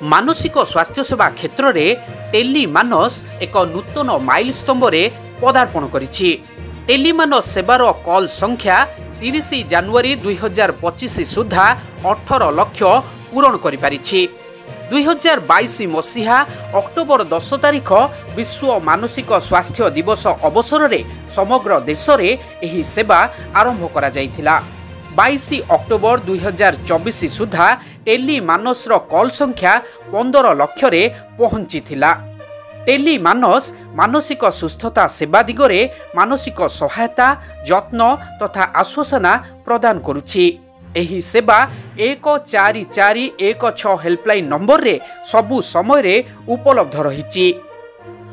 मानसिक स्वास्थ्य सेवा क्षेत्र में टेलीमानस एक नूतन माइलस्तंभ पदार्पण करिछि। टेलीमानस सेवार कॉल संख्या 30 जनवरी 2025 सुधा 18 लाख पूरण करिपारिछि। 2022 मसीहा अक्टोबर 10 तारिख विश्व मानसिक स्वास्थ्य दिवस अवसर में समग्र देश में एही सेवा आरंभ करा जायथिला। 22 अक्टोबर 2024 सुधा टेलीमानस कॉल संख्या 15 लाख रे पहुंची थिला। टेलीमानस मानसिक सुस्थता सेवा दिगरे मानसिक सहायता जत्न तथा आश्वासना प्रदान करुछि। एही सेवा 144116 हेल्पलाइन नंबर रे सबु समय रे उपलब्ध रहिछि।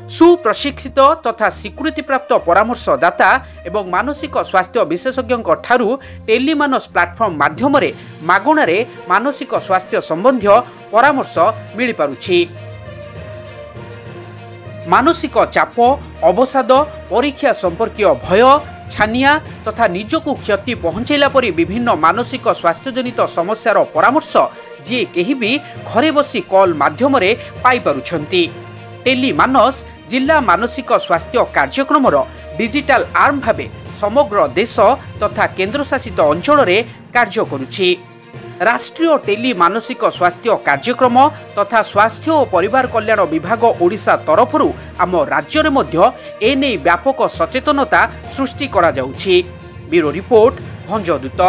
सुप्रशिक्षित तथा स्वीकृति प्राप्त परामर्शदाता एवं मानसिक स्वास्थ्य विशेषज्ञों ठारू टेलीमानस प्लाटफॉर्म माध्यम रे मागणारे मानसिक स्वास्थ्य संबंधी परामर्श मिल पारुछि। मानसिक चाप, अवसाद, परीक्षा संपर्कीय भय, छानिया तथा निजको क्षति पहुंचैला परी विभिन्न मानसिक स्वास्थ्यजनित समस्यार परामर्श जी केही भी घरे बसी कॉल माध्यम रे पाई पारुछंती। टेलीमानस जिला मानसिक स्वास्थ्य कार्यक्रम डिजिटल आर्म भावे समग्र देश तथा केन्द्रशासित अंचल रे कार्य करुछि। राष्ट्रीय टेली मानसिक स्वास्थ्य कार्यक्रम तथा स्वास्थ्य और परिवार कल्याण विभाग ओडिशा तरफरु आम राज्य रे मध्य एने व्यापक सचेतनता सृष्टि करा जाउछि। Bureau report भंजदूत।